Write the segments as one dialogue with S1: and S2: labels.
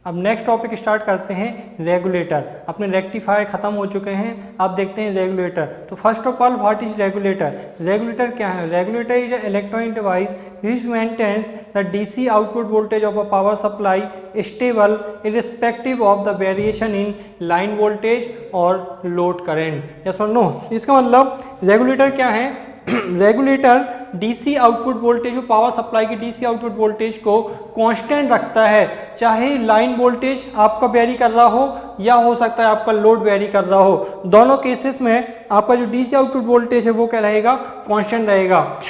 S1: अब next topic start करते हैं रेगुलेटर। अपने रेक्टिफायर खत्म हो चुके हैं, अब देखते हैं रेगुलेटर। तो first of all what is regulator? Regulator क्या है? Regulator is a electronic device which maintains the DC output voltage of a power supply stable irrespective of the variation in line voltage और load current. Yes और no? इसका मतलब regulator क्या है? Regulator DC output voltage, जो power supply की DC output voltage को constant रखता है, चाहे लाइन वोल्टेज आपका वेरी कर रहा हो या हो सकता है आपका लोड वेरी कर रहा हो। दोनों केसेस में आपका जो डीसी आउटपुट वोल्टेज है वो क्या रहेगा? कांस्टेंट रहेगा।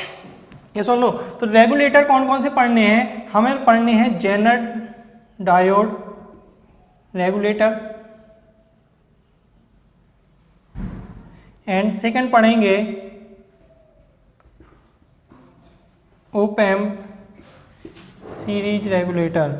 S1: ये सुन लो। तो रेगुलेटर कौन कौन से पढ़ने हैं? हमें पढ़ने हैं zener diode regulator, and second पढ़ेंगे op amp series regulator.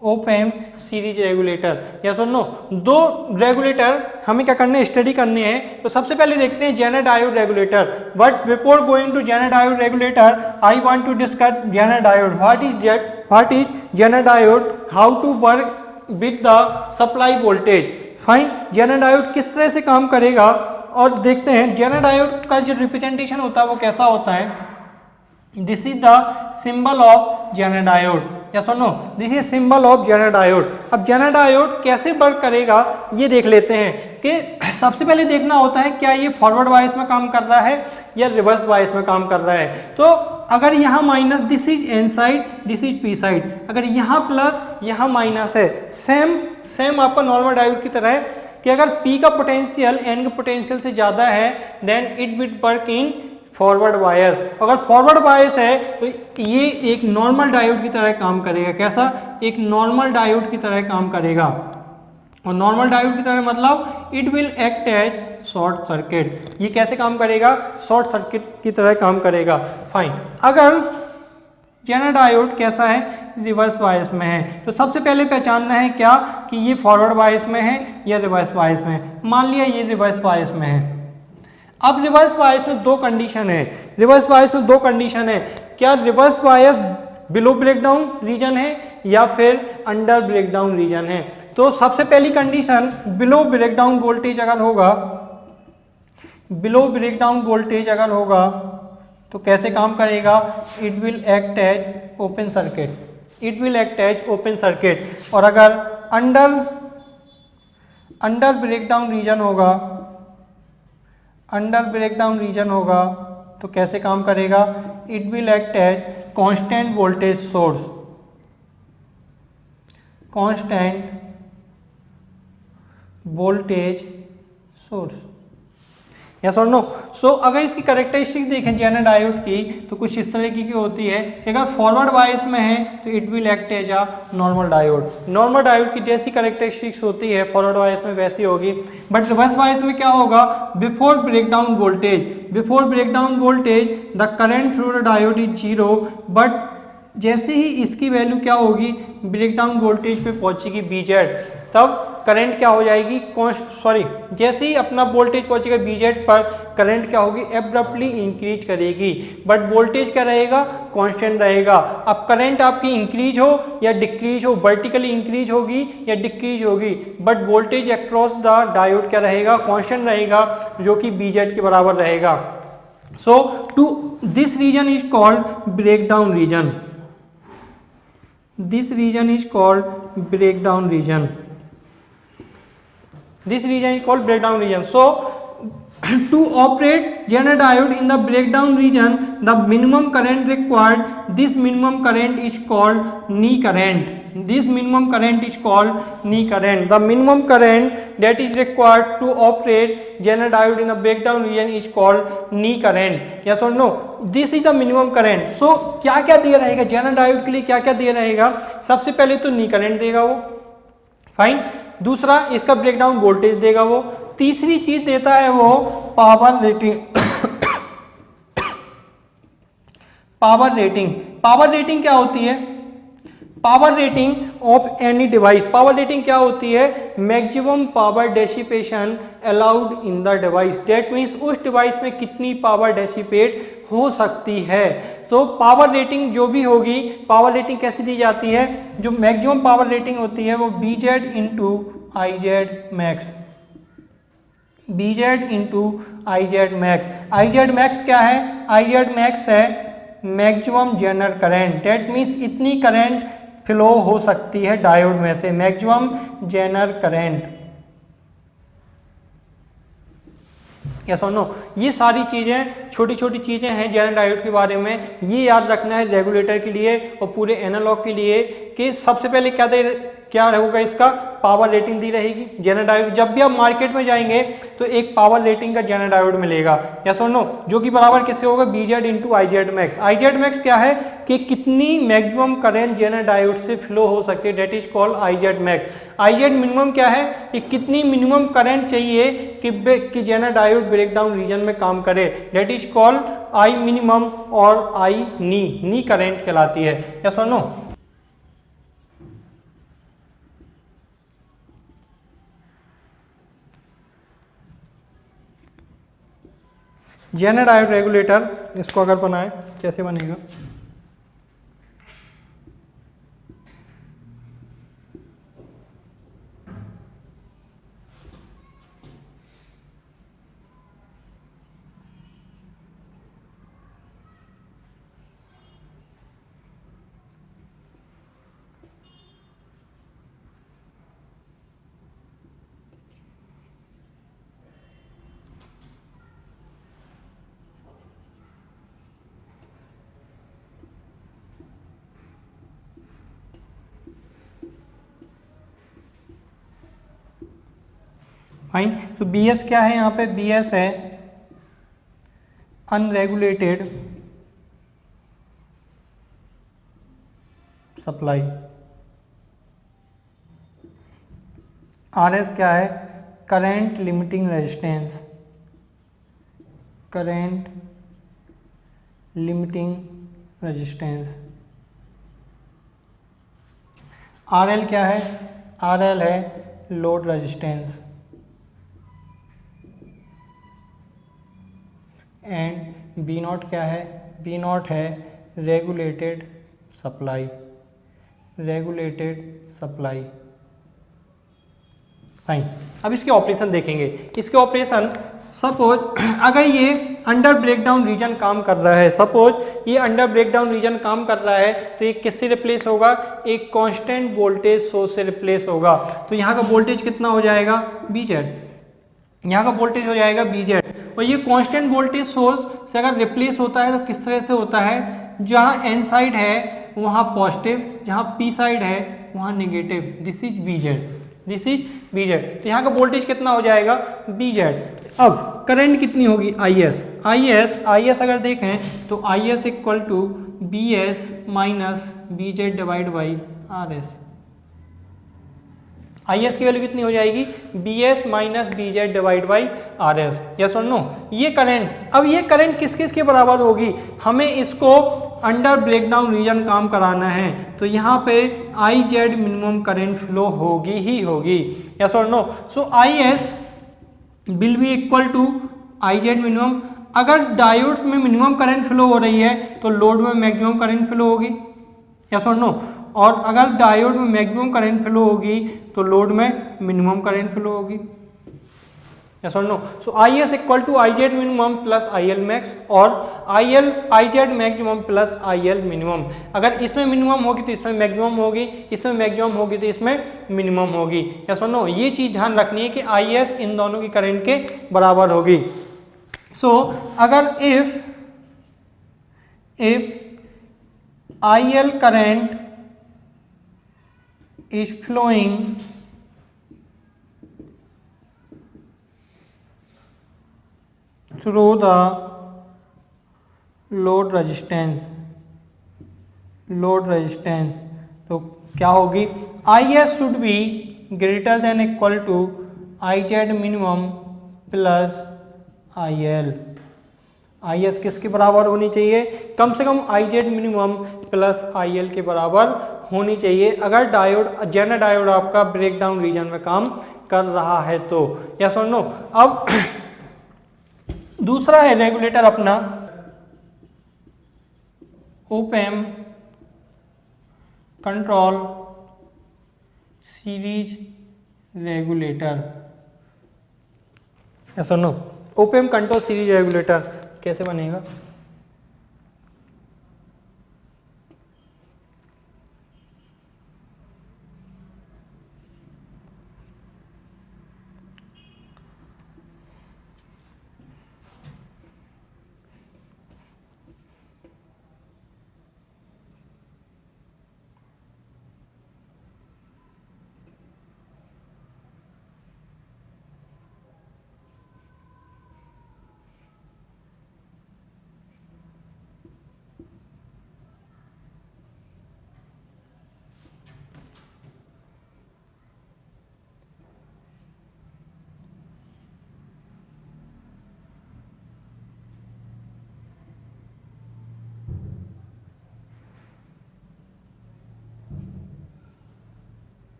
S1: Op amp series regulator. या सुन लो, दो रेगुलेटर हमें क्या करने, स्टडी करने हैं। तो सबसे पहले देखते हैं zener diode regulator. But before going to zener diode regulator I want to discuss zener diode. What is zener diode? How to work with the supply voltage. Fine, zener diode किस तरह से काम करेगा और देखते हैं। जेनर डायोड का जो रिप्रेजेंटेशन होता है वो कैसा होता है? This is the symbol of zener diode. या सुनो, this is symbol of zener diode. अब जेनर डायोड कैसे वर्क करेगा ये देख लेते हैं कि सबसे पहले देखना होता है क्या ये फॉरवर्ड बायस में काम कर रहा है या रिवर्स बायस में काम कर रहा है। तो अगर यहाँ minus, this is an side, this is P side, अगर यहाँ प्लस यहाँ माइनस है, सेम आपका नॉर्मल डायोड की तरह है कि अगर P का पोटेंशियल N के पोटेंशियल से ज़्यादा है then it will work in forward bias. अगर फॉरवर्ड बायस है तो ये एक नॉर्मल डायोड की तरह काम करेगा। कैसा? एक नॉर्मल डायोड की तरह काम करेगा। और नॉर्मल डायोड की तरह मतलब it will act as short circuit. ये कैसे काम करेगा? शॉर्ट सर्किट की तरह काम करेगा। फाइन। अगर जेनर डायोड कैसा है? रिवर्स बायस में है। तो सबसे पहले पहचानना है क्या कि ये फॉरवर्ड बायस में है या रिवर्स बायस में है। मान लिया ये रिवर्स बायस में है। अब रिवर्स बायस में दो कंडीशन है। रिवर्स बायस में दो कंडीशन है। क्या reverse bias below breakdown region है या फिर अंडर ब्रेकडाउन रीजन है? तो सबसे पहली कंडीशन, बिलो ब्रेकडाउन वोल्टेज अगर होगा, बिलो ब्रेकडाउन वोल्टेज अगर होगा तो कैसे काम करेगा? It will act as open circuit. It will act as open circuit. और अगर अंडर ब्रेकडाउन रीजन होगा, अंडर ब्रेकडाउन रीजन होगा तो कैसे काम करेगा? It will act as constant voltage source. Constant voltage source. Yes और नो? सो अगर इसकी कैरेक्टरिस्टिक देखें जेनर डायोड की तो कुछ इस तरह की होती है कि अगर फॉरवर्ड बायस में है तो it will act as a normal diode. Normal diode की जैसी कैरेक्टरिस्टिक्स होती है फॉरवर्ड बायस में वैसी होगी। बट रिवर्स बायस में क्या होगा? Before breakdown voltage, before breakdown voltage the current through the diode is zero. But जैसे ही इसकी वैल्यू क्या होगी? ब्रेकडाउन वोल्टेज पे पहुंचेगी बीजेड, तब करंट क्या हो जाएगी? जैसे ही अपना वोल्टेज पहुंचेगा बीजेड पर, करंट क्या होगी? एब्रप्टली इंक्रीज करेगी। बट वोल्टेज क्या रहेगा? कांस्टेंट रहेगा। अब करंट आपकी इंक्रीज हो या डिक्रीज हो, वर्टिकली इंक्रीज होगी या डिक्रीज होगी, but voltage across the diode क्या रहेगा? कांस्टेंट रहेगा, जो कि बीजेड के बराबर रहेगा। So to this region is called breakdown region. This region is called breakdown region. This region is called breakdown region. So, to operate Zener diode in the breakdown region, the minimum current required, this minimum current is called knee current. This minimum current is called knee current. The minimum current that is required to operate Zener diode in the breakdown region is called knee current. Yes or no? This is the minimum current. So क्या क्या दिया रहेगा Zener diode के लिए? क्या क्या दिया रहेगा? सबसे पहले तो knee current देगा वो, फाइन। दूसरा इसका ब्रेकडाउन वोल्टेज देगा वो। तीसरी चीज देता है वो power rating. Power rating, power rating क्या होती है? Power rating of any device, power rating क्या होती है, maximum power dissipation allowed in the device, date means उस डिवाइस में कितनी पावर डेसिपेट हो सकती है। तो पावर रेटिंग जो भी होगी, पावर रेटिंग कैसे दी जाती है, जो मैक्सिमम पावर रेटिंग होती है वो BZ into IZ max, BZ into IZ max. IZ max क्या है, IZ मैक्स है maximum general current, that means इतनी करंट फ्लो हो सकती है डायोड में से, मैक्सिमम जनरल करंट। यस और नो, ये सारी चीज़ें छोटी छोटी चीज़ें हैं जेनर डायोड के बारे में, ये याद रखना है रेगुलेटर के लिए और पूरे एनालॉग के लिए कि सबसे पहले क्या होगा, इसका पावर रेटिंग दी रहेगी जेनर डायोड। जब भी आप मार्केट में जाएंगे तो एक पावर रेटिंग का जेनर डायोड मिलेगा, यस और नो, जो कि बराबर किससे होगा, BZ into IZ max. IZ max क्या है कि कितनी मैक्सिमम करंट जेनर डायोड से फ्लो हो सकती है, that is called IZ max. IZ minimum क्या है कि कितनी मिनिमम करंट चाहिए कि जेनर डायोड ब्रेकडाउन रीजन में काम करे, that is called I minimum और I नी करंट कहलाती है, यस और नो। जेनर डायोड रेगुलेटर, इसको अगर बनाए कैसे बनेगा, फाइन। तो BS क्या है यहाँ पे, BS है अनरेगुलेटेड सप्लाई। RS क्या है, current limiting resistance, current limiting resistance. RL क्या है, RL है लोड रेजिस्टेंस। एंड B0 क्या है, B0 है regulated supply, regulated supply. Fine, अब इसके ऑपरेशन देखेंगे। इसके ऑपरेशन, सपोज अगर ये अंडर ब्रेकडाउन रीजन काम कर रहा है, सपोज ये अंडर ब्रेकडाउन रीजन काम कर रहा है, तो ये किससे रिप्लेस होगा, एक कांस्टेंट वोल्टेज सोर्स से रिप्लेस होगा। तो यहाँ का वोल्टेज कितना हो जाएगा, BZ, यहाँ का वोल्टेज हो जाएगा BZ। और ये कांस्टेंट वोल्टेज सोर्स से अगर रिप्लेस होता है तो किस तरह से होता है, जहाँ N साइड है वहाँ पॉजिटिव, जहाँ P साइड है वहाँ negative, this is BZ, this is BZ। तो यहाँ का वोल्टेज कितना हो जाएगा, BZ। अब करंट कितनी होगी, IS अगर देखें तो IS equal to BS minus BZ divide by RS। IS की वैल्यू कितनी हो जाएगी, BS minus BZ divide by RS, yes और नो। ये करंट, अब ये करंट किस किस के बराबर होगी, हमें इसको अंडर ब्रेकडाउन रीजन काम कराना है, तो यहाँ पे IZ मिनिमम करंट फ्लो होगी ही होगी, यस और no. So IS will be equal to IZ minimum. अगर डायोड में मिनिमम करंट फ्लो हो रही है तो लोड में मैक्सिमम करंट फ्लो होगी, यस और नो। और अगर डायोड में मैक्सिमम करंट फ्लो होगी तो लोड में मिनिमम करंट फ्लो होगी, यस और no. So IS equal to IZ minimum plus IL max और IZ maximum plus IL minimum. अगर इसमें मिनिमम होगी तो इसमें मैक्सिमम होगी, इसमें मैक्सिमम होगी तो इसमें मिनिमम होगी, यस और नो। ये चीज़ ध्यान रखनी है कि IS इन दोनों की करंट के बराबर होगी। सो अगर if IL current is flowing through the load resistance, तो क्या होगी, IS should be greater than equal to IZ minimum plus IL। IS किसके बराबर होनी चाहिए, कम से कम IZ मिनिमम प्लस IL के बराबर होनी चाहिए अगर डायोड जेनर डायोड आपका ब्रेकडाउन रीजन में काम कर रहा है तो। यस और नो। अब दूसरा है रेगुलेटर अपना op amp control series regulator. Yes और no. Op amp control series regulator कैसे बनेगा?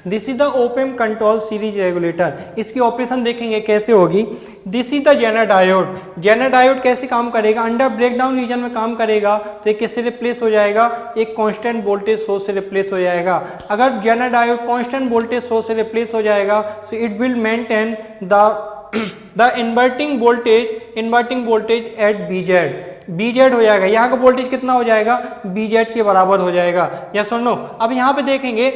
S1: This is the op amp control series regulator. इसकी ऑपरेशन देखेंगे कैसे होगी। This is the zener diode. Zener diode कैसे काम करेगा? अंडर ब्रेकडाउन रीजन में काम करेगा तो एक किससे रिप्लेस हो जाएगा? एक कांस्टेंट वोल्टेज सोर्स से रिप्लेस हो जाएगा। अगर zener diode constant voltage source से रिप्लेस हो जाएगा so it will maintain the inverting voltage at VZ हो जाएगा। यहाँ का वोल्टेज कितना हो जाएगा? बीजेड के बराबर हो जाएगा। यस और नो। अब यहाँ पे देखेंगे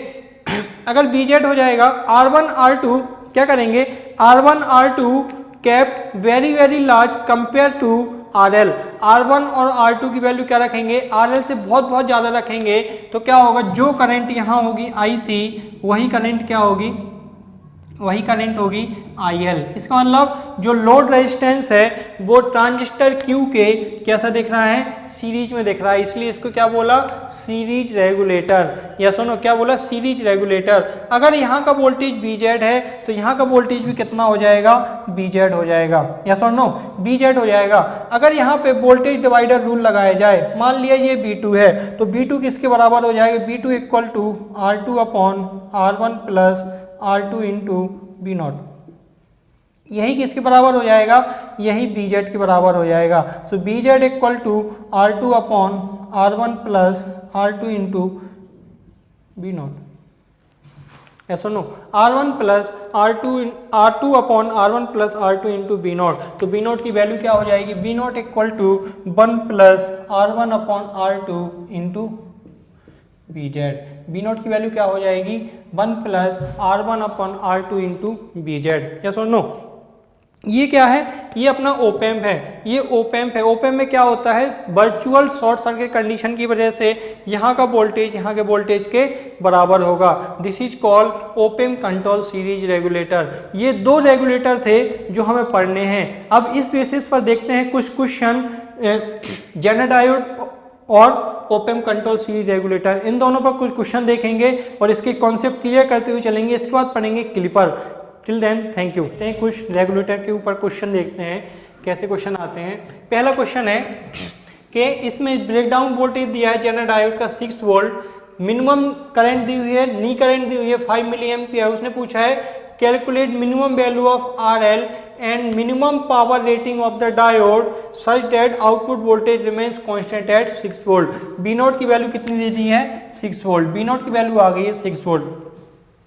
S1: अगर बीजेड हो जाएगा R1 R2 क्या करेंगे? R1 R2 kept very large compare to RL। R1 और R2 की वैल्यू क्या रखेंगे? RL से बहुत ज़्यादा रखेंगे तो क्या होगा? जो करंट यहाँ होगी IC वही करंट क्या होगी? वही करंट होगी IL। इसका मतलब जो लोड रेजिस्टेंस है वो ट्रांजिस्टर Q के कैसा दिख रहा है? सीरीज में दिख रहा है, इसलिए इसको क्या बोला? Series regulator. या सुनो क्या बोला? Series regulator. अगर यहाँ का वोल्टेज BZ है तो यहाँ का वोल्टेज भी कितना हो जाएगा? BZ हो जाएगा। या सुनो BZ हो जाएगा। अगर यहाँ पे वोल्टेज डिवाइडर रूल लगाया जाए, मान लिया ये B2 है तो B2 किसके बराबर हो जाएगा? B2 equal to R2 upon R1 plus R2 into B0। यही किसके बराबर हो जाएगा? यही BZ के बराबर हो जाएगा। So BZ equal to R2 upon R1 plus R2 into B0। ऐसा no R1 plus R2 upon R1 plus R2 into B0। तो B0 की वैल्यू क्या हो जाएगी? B0 equal to 1 plus R1 upon R2 into BZ। B0 की value क्या हो जाएगी? 1 plus R1 upon R2 into BZ। Yes और नो। ये क्या है? ये अपना ओप एम्प है। ये ओप एम्प है। ओप एम्प में क्या होता है? वर्चुअल शॉर्ट सर्किट कंडीशन की वजह से यहाँ का वोल्टेज यहाँ के वोल्टेज के बराबर होगा। This is called op amp control series regulator. ये दो रेगुलेटर थे जो हमें पढ़ने हैं। अब इस बेसिस पर देखते हैं कुछ क्वेश्चन जेनर डायोड और op amp control series regulator, इन दोनों पर कुछ क्वेश्चन देखेंगे और इसके कॉन्सेप्ट क्लियर करते हुए चलेंगे। इसके बाद पढ़ेंगे clipper. Till then thank you. कुछ रेगुलेटर के ऊपर क्वेश्चन देखते हैं कैसे क्वेश्चन आते हैं। पहला क्वेश्चन है कि इसमें ब्रेकडाउन वोल्टेज दिया है जेनर डायोड का 6 वोल्ट, मिनिमम करंट दी हुई है, नी करंट दी हुई है 5 मिली एम्पियर। उसने पूछा है calculate minimum value of RL and minimum power rating of the diode such that output voltage remains constant eight 6 volt. B0 की वैल्यू कितनी दे दी है? 6 वोल्ट। B0 की वैल्यू आ गई है 6 वोल्ट।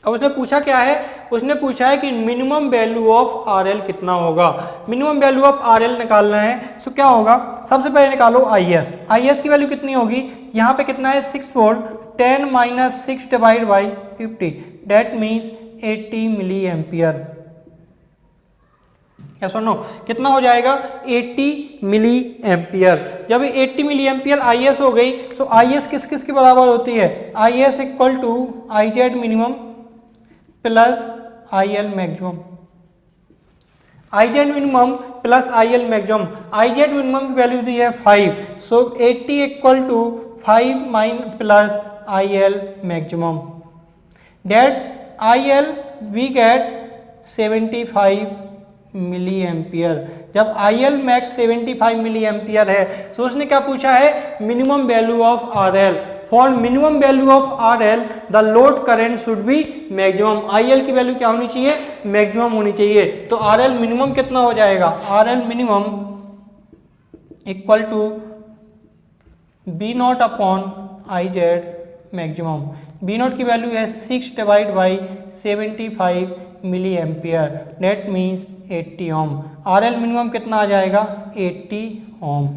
S1: अब उसने पूछा क्या है? उसने पूछा है कि मिनिमम वैल्यू ऑफ RL कितना होगा। मिनिमम वैल्यू ऑफ RL निकालना है। सो क्या होगा? सबसे पहले निकालो IS। IS की वैल्यू कितनी होगी? यहाँ पे कितना है? 6 volt. 10 minus 6 divide by 50 that means 80 milli ampere. या सुनो कितना हो जाएगा 80 मिली एम्पियर। जब 80 मिली एम्पियर आई एस हो गई तो आई एस किस किस के बराबर होती है, I S equal to I Z minimum plus I L maximum, I Z minimum plus I L maximum. I Z minimum की वैल्यू दी है 5, so 80 equal to 5 mine plus I L maximum, that I L we get 75 milli ampere. जब I L max 75 milli ampere है तो उसने क्या पूछा है, minimum value of R L. For minimum value of R L the load current should be maximum. I L की value क्या होनी चाहिए, मैक्सिमम होनी चाहिए। तो आर एल मिनिमम कितना हो जाएगा, R L minimum equal to V naught upon I Z maximum. V naught की वैल्यू है 6 divide by 75 milli ampere, that means 80 ohm. R L minimum कितना आ जाएगा 80 ओम।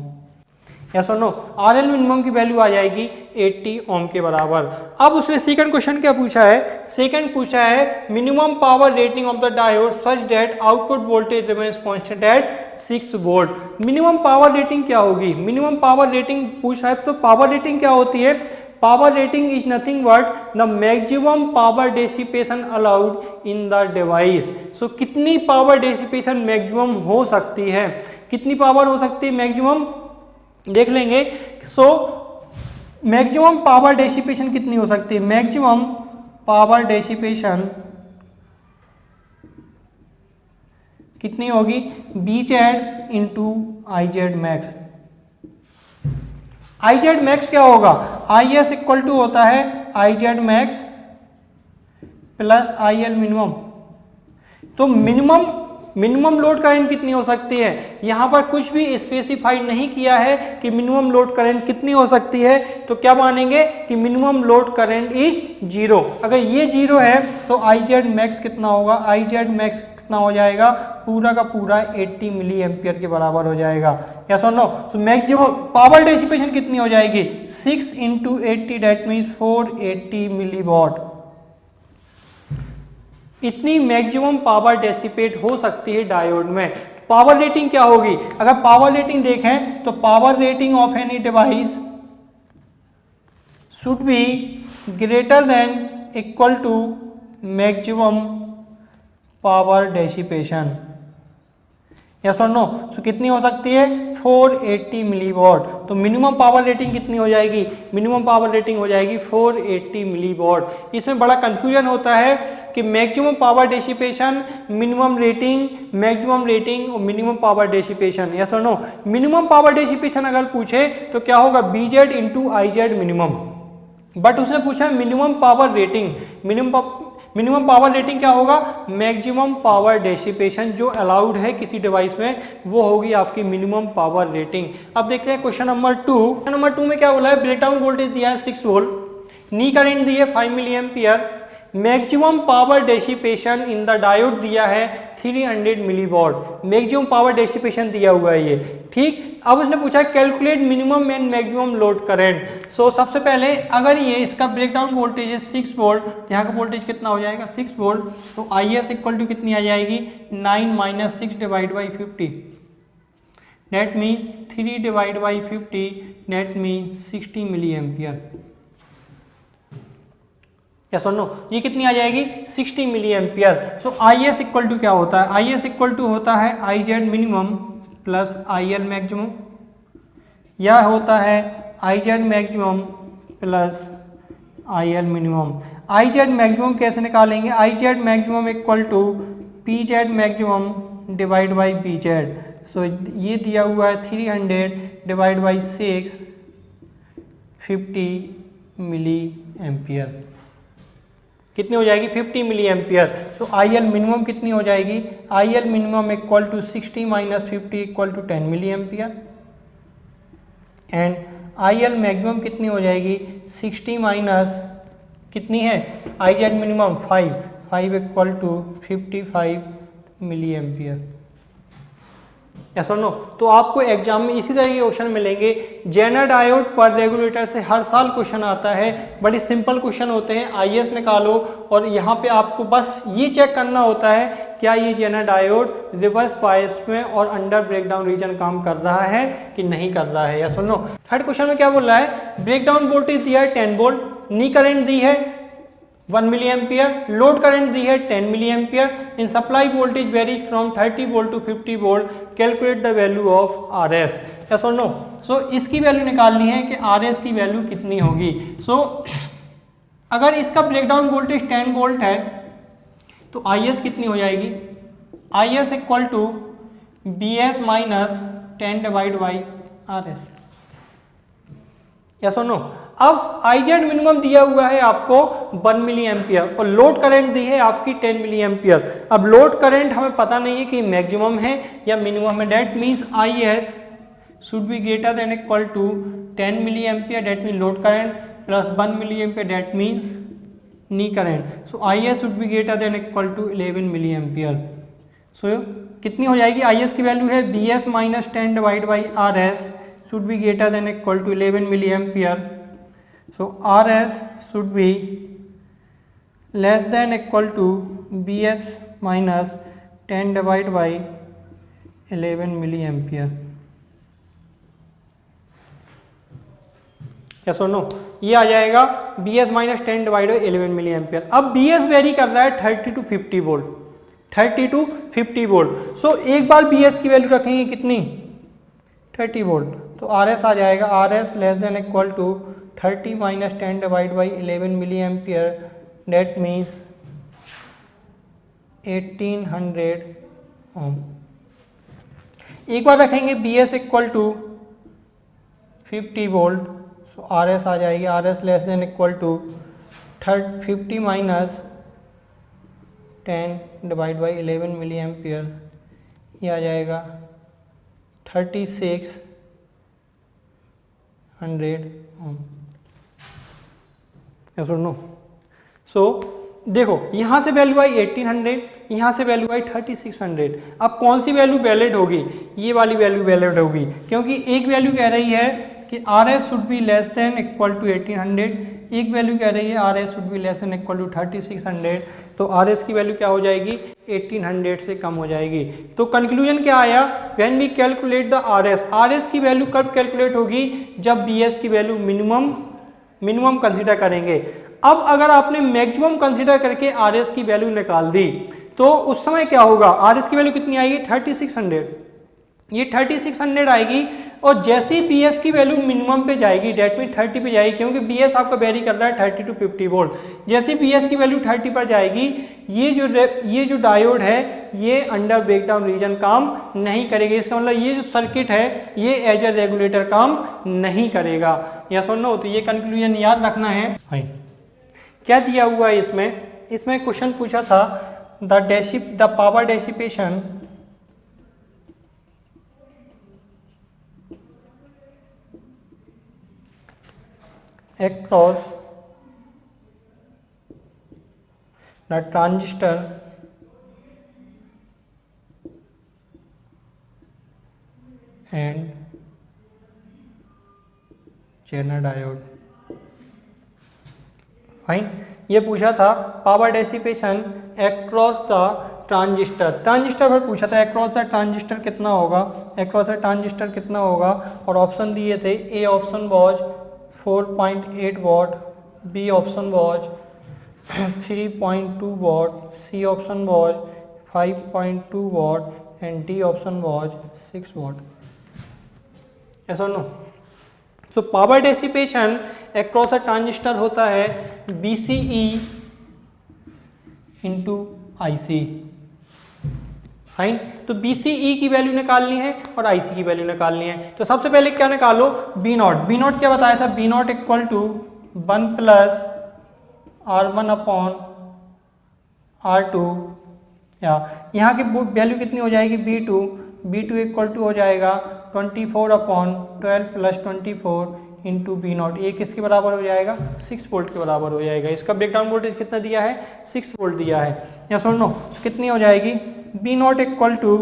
S1: या सुनो आर एल मिनिमम की वैल्यू आ जाएगी 80 ओम के बराबर। अब उसने सेकंड क्वेश्चन क्या पूछा है, सेकंड पूछा है minimum power rating of the diode such that output voltage remains constant eight 6 volt. Minimum power rating क्या होगी, मिनिमम पावर रेटिंग पूछा है तो पावर रेटिंग क्या होती है, power rating is nothing but the maximum power dissipation allowed in the device. So कितनी power dissipation maximum हो सकती है, कितनी पावर हो सकती है मैक्सिमम देख लेंगे। सो मैक्सिमम पावर डेसिपेशन कितनी हो सकती है, मैक्सिमम पावर डेसिपेशन कितनी होगी, V Z into I Z max. I Z max क्या होगा, आई एस इक्वल टू होता है I Z max plus I L minimum. तो मिनिमम लोड करंट कितनी हो सकती है, यहां पर कुछ भी स्पेसिफाइड नहीं किया है कि मिनिमम लोड करंट कितनी हो सकती है, तो क्या मानेंगे कि मिनिमम लोड करंट इज 0। अगर ये 0 है तो आई जेड मैक्स कितना होगा, आई जेड मैक्स कितना हो जाएगा, पूरा का पूरा 80 मिली एम्पियर के बराबर हो जाएगा। या सुनो तो मैक्सिमम पावर डेसिपेशन कितनी हो जाएगी 6 into 80 that means 480 milli watt. इतनी मैक्सिमम पावर डेसिपेट हो सकती है डायोड में। पावर रेटिंग क्या होगी, अगर पावर रेटिंग देखें तो power rating of any device should be greater than equal to maximum power dissipation. Yes और नो, सो कितनी हो सकती है 480 मिली वॉट। तो मिनिमम पावर रेटिंग कितनी हो जाएगी, मिनिमम पावर रेटिंग हो जाएगी 480 मिली वॉट। इसमें बड़ा कंफ्यूजन होता है कि maximum power dissipation, minimum rating और मिनिमम पावर डेसिपेशन। यस और नो, मिनिमम पावर डेसिपेशन अगर पूछे तो क्या होगा V Z into I Z minimum, but उसने पूछा minimum power rating. Minimum power rating क्या होगा, मैक्सिमम पावर डेसिपेशन जो अलाउड है किसी डिवाइस में वो होगी आपकी मिनिमम पावर रेटिंग। अब देखते हैं क्वेश्चन नंबर 2। क्वेश्चन नंबर 2 में क्या बोला है, ब्रेकडाउन वोल्टेज दिया है 6 वोल्ट, नी करंट दी है 5 milli ampere, maximum power dissipation in the diode दिया है 300 milli watt. Maximum power dissipation दिया हुआ है ये, ठीक। अब उसने पूछा calculate minimum and maximum load current. So सबसे पहले अगर ये इसका ब्रेकडाउन वोल्टेज है 6 वोल्ट, यहाँ का वोल्टेज कितना हो जाएगा 6 वोल्ट, तो आई एस इक्वल टू कितनी आ जाएगी 9 minus 6 divide by 50, that mean 3 divide by 50, that mean 60 milli ampere. Yes और नो, ये कितनी आ जाएगी 60 milli ampere. So I S equal to क्या होता है, आई एस इक्वल टू होता है I Z minimum plus I L maximum, या होता है I Z maximum plus I L minimum. I Z maximum कैसे निकालेंगे, I Z maximum equal to P Z maximum divide by B Z. So ये दिया हुआ है 300 डिवाइड बाई 6, 50 मिली एम्पियर। कितनी हो जाएगी 50 milli ampere. So I L minimum कितनी हो जाएगी, I L minimum equal to 60 minus 50 equal to 10 milli ampere, and I L maximum कितनी हो जाएगी 60 माइनस कितनी है I Z minimum 5 equal to 55 milli ampere. ऐसा नो। तो आपको एग्जाम में इसी तरह के क्वेश्चन मिलेंगे। जेनर डायोड पर रेगुलेटर से हर साल क्वेश्चन आता है, बड़े सिंपल क्वेश्चन होते हैं। आईएएस निकालो और यहाँ पे आपको बस ये चेक करना होता है क्या ये जेनर डायोड रिवर्स बायस में और अंडर ब्रेकडाउन रीजन काम कर रहा है कि नहीं कर रहा है, या सुनो। थर्ड क्वेश्चन में क्या बोल रहा है, ब्रेकडाउन वोल्टेज दिया है 10 वोल्ट, नी करंट दी है 1 मिली एम्पियर, लोड करंट दी है 10 milli ampere, in supply voltage vary from 30 volt to 50 volt, calculate the value of R S. Yes और नो। सो इसकी वैल्यू निकालनी है कि आर एस की वैल्यू कितनी होगी। सो अगर इसका ब्रेकडाउन वोल्टेज 10 वोल्ट है तो आई एस कितनी हो जाएगी, I S equal to V S minus 10 divide by R S. Yes और नो। अब आई जेड मिनिमम दिया हुआ है आपको 1 मिली एम्पियर और लोड करंट दी है आपकी 10 मिली एम्पियर। अब लोड करंट हमें पता नहीं है कि मैक्सिमम है या मिनिमम है, that means I S should be greater than equal to 10 milli ampere, that mean load current, plus 1 milli ampere, that mean knee current. So I S should be greater than equal to 11 milli ampere. So कितनी हो जाएगी, I S की value है B S minus 10 divide by R S should be greater than equal to 11 milli ampere. So RS should be less than equal to BS minus 10 divided by 11 milli ampere. Yes or no? ये आ जाएगा BS minus 10 divided by 11 milli ampere. अब BS very कर रहा है 30 to 50 volt, 30 to 50 volt. सो एक बार BS की value रखेंगे कितनी, 30 वोल्ट, तो RS आ जाएगा RS less than equal to 30 minus 10 divide by 11 milli ampere, that means 1800 ohm. एक बार रखेंगे B S equal to 50 volt, so R S आ जाएगी R S less than equal to 50 minus 10 divide by 11 milli ampere, ये आ जाएगा 3600 ओम। Yes or no? So देखो यहाँ से वैल्यू आई 1800, यहाँ से वैल्यू आई 3600। अब कौन सी वैल्यू वैलिड होगी, ये वाली वैल्यू वैलिड होगी, क्योंकि एक वैल्यू कह रही है कि R S should be less than equal to 1800, एक वैल्यू कह रही है R S should be less than equal to 3600। तो आर एस की वैल्यू क्या हो जाएगी, 1800 से कम हो जाएगी। तो कंक्लूजन क्या आया, when we calculate the R S की वैल्यू कब कैलकुलेट होगी, जब बी एस की वैल्यू मिनिमम कंसीडर करेंगे। अब अगर आपने मैक्सिमम कंसीडर करके आर एस की वैल्यू निकाल दी तो उस समय क्या होगा, आर एस की वैल्यू कितनी आएगी 3600, ये 3600 आएगी। और जैसे ही बी एस की वैल्यू मिनिमम पे जाएगी, डेट मीन 30 पे जाएगी, क्योंकि बी एस आपका वेरी कर रहा है 30 टू 50 वोल्ट। जैसे बी एस की वैल्यू 30 पर जाएगी, ये जो डायोड है ये अंडर ब्रेकडाउन रीजन काम नहीं करेगी। इसका मतलब ये जो सर्किट है ये एज ए रेगुलेटर काम नहीं करेगा। या सुन लो, तो ये कंक्लूजन याद रखना है। क्या दिया हुआ है इसमें क्वेश्चन पूछा था the power dissipation across the transistor and Zener diode। Fine, ये पूछा था power dissipation across the transistor पर पूछा था एक्रॉस द ट्रांजिस्टर कितना होगा, एक्रॉस द ट्रांजिस्टर कितना होगा, और ऑप्शन दिए थे। A option was 4.8 watt, B option was 3.2 watt, C option was 5.2 watt and D option was 6 watt। Yes or no? So power dissipation across a transistor होता है BCE into IC। Fine, तो BCE की value निकालनी है और IC की value निकालनी है। तो सबसे पहले क्या निकालो, B नॉट क्या बताया था, B naught equal to 1 plus R1 upon R2, या यहाँ की वैल्यू कितनी हो जाएगी B2 इक्वल टू हो जाएगा 24 upon 12 plus 24 into V naught. ये किसके बराबर हो जाएगा, 6 वोल्ट के बराबर हो जाएगा। इसका ब्रेकडाउन वोल्टेज कितना दिया है, 6 वोल्ट दिया है। या सुन लो कितनी हो जाएगी, V not equal to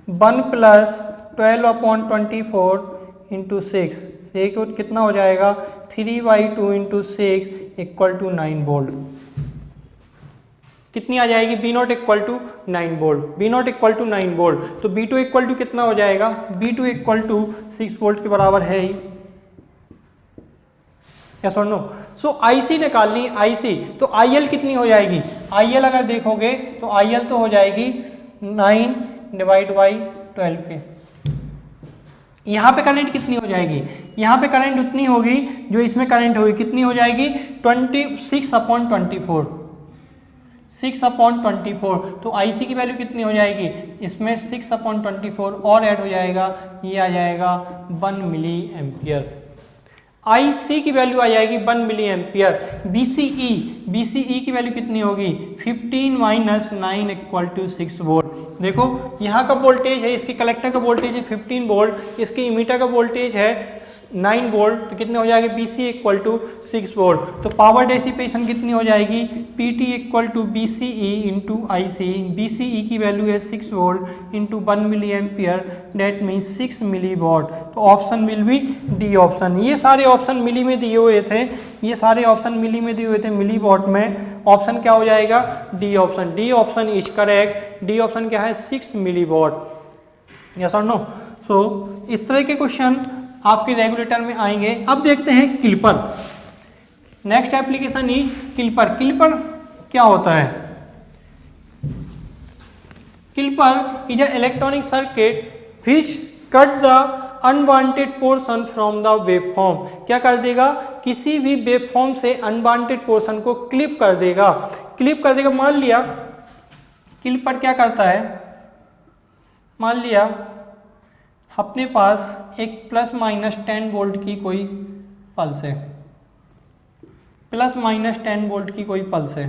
S1: 1 plus 12/24 into 6, एक कितना हो जाएगा 3/2 इंटू 6 इक्वल टू 9 वोल्ट। कितनी आ जाएगी B0 equal to 9 volt, B0 equal to 9 volt. तो B2 इक्वल टू कितना हो जाएगा, B2 इक्वल टू 6 वोल्ट के बराबर है ही, यस और नो। सो IC निकालनी, IC तो IL कितनी हो जाएगी, IL अगर देखोगे तो IL तो हो जाएगी 9/12 के। यहाँ पे करंट कितनी हो जाएगी, यहाँ पे करंट उतनी होगी जो इसमें करंट होगी, कितनी हो जाएगी 26/24, 6/24। तो IC की वैल्यू कितनी हो जाएगी, इसमें 6/24 और ऐड हो जाएगा, ये आ जाएगा 1 मिली एम्पियर। IC की वैल्यू आ जाएगी 1 मिली एम्पियर। BCE की वैल्यू कितनी होगी 15 - 9 इक्वल टू 6 वोल्ट। देखो यहाँ का वोल्टेज है, इसके कलेक्टर का वोल्टेज है 15 वोल्ट, इसके इमीटर का वोल्टेज है 9 वोल्ट, तो कितने हो जाएगी BC इक्वल टू 6 वोल्ट। तो पावर डेसिपेशन कितनी हो जाएगी PT equal to BCE into IC। BCE की वैल्यू है 6 volt into 1 milli ampere, that means 6 milli watt. तो option will be D option. ये सारे ऑप्शन मिली में दिए हुए थे, ये सारे ऑप्शन मिली में दिए हुए थे, मिली वॉट में। ऑप्शन क्या हो जाएगा D option, D option is correct. D option क्या है 6 मिली वॉट, यस और नो। सो इस तरह के क्वेश्चन आपके रेगुलेटर में आएंगे। अब देखते हैं clipper. Next application is clipper. Clipper क्या होता है, clipper is a electronic circuit which cut the unwanted portion from the waveform. क्या कर देगा, किसी भी वेवफॉर्म से अनवांटेड पोर्शन को क्लिप कर देगा, क्लिप कर देगा। मान लिया क्लिपर क्या करता है, मान लिया अपने पास एक ±10 वोल्ट की कोई पल्स है, ±10 वोल्ट की कोई पल्स है,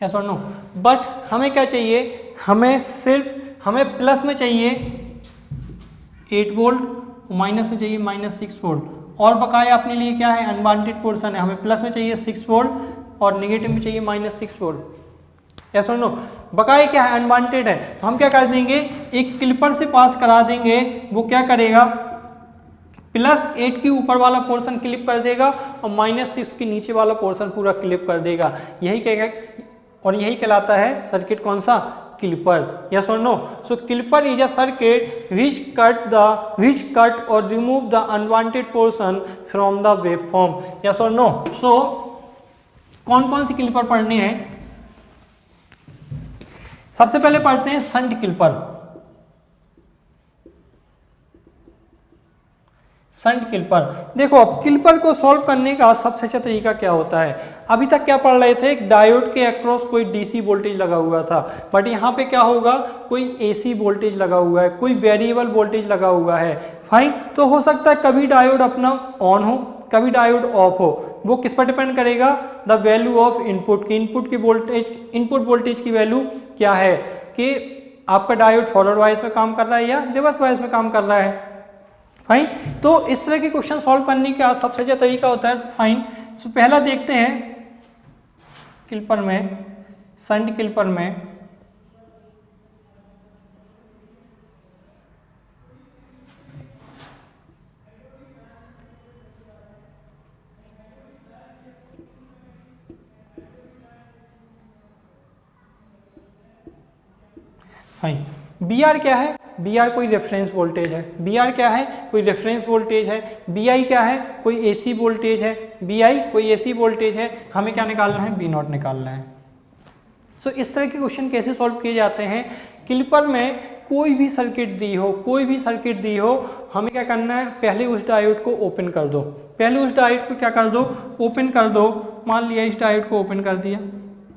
S1: यस और नो। बट हमें क्या चाहिए, हमें प्लस में चाहिए 8 वोल्ट, माइनस में चाहिए -6 वोल्ट, और बकाया अपने लिए क्या है अनवांटेड पोर्शन है, हमें प्लस में चाहिए 6 वोल्ट और नेगेटिव में चाहिए -6 वोल्ट, यस और नो। बकाया क्या है अनवांटेड है, तो हम क्या कर देंगे एक क्लिपर से पास करा देंगे, वो क्या करेगा +8 के ऊपर वाला पोर्शन क्लिप कर देगा और -6 के नीचे वाला पोर्शन पूरा क्लिप कर देगा। यही कहेगा और यही कहलाता है सर्किट कौन सा, क्लिपर, यस और no. So clipper is a circuit which cut or remove the unwanted portion from the waveform, yes or no। सो कौन कौन सी क्लिपर पढ़ने हैं, सबसे पहले पढ़ते हैं शंट क्लिपर। शंट क्लिपर, देखो अब क्लिपर को सॉल्व करने का सबसे अच्छा तरीका क्या होता है। अभी तक क्या पढ़ रहे थे, एक डायोड के अक्रॉस कोई डीसी वोल्टेज लगा हुआ था, बट यहाँ पे क्या होगा कोई एसी वोल्टेज लगा हुआ है, कोई वेरिएबल वोल्टेज लगा हुआ है, फाइन। तो हो सकता है कभी डायोड अपना ऑन हो, कभी डायोड ऑफ हो, वो किस पर डिपेंड करेगा, द वैल्यू ऑफ इनपुट की, इनपुट वोल्टेज की वैल्यू क्या है, कि आपका डायोड फॉरवर्ड वाइज में काम कर रहा है या रिवर्स वाइज में काम कर रहा है, फाइन। तो इस तरह के क्वेश्चन सॉल्व करने का सबसे अच्छा तरीका होता है, फाइन। सो पहला देखते हैं क्लिपर में, शंट क्लिपर में फाइन। बी आर क्या है, बी आर कोई रेफरेंस वोल्टेज है, बी आर क्या है कोई रेफरेंस वोल्टेज है। बी आई क्या है कोई एसी वोल्टेज है, बी आई कोई एसी वोल्टेज है। हमें क्या निकालना है, बी नॉट निकालना है। सो इस तरह के क्वेश्चन कैसे सॉल्व किए जाते हैं, क्लिपर में कोई भी सर्किट दी हो, कोई भी सर्किट दी हो, हमें क्या करना है, पहले उस डायोड को ओपन कर दो, पहले उस डायोड को क्या कर दो, ओपन कर दो। मान लिया इस डायोड को ओपन कर दिया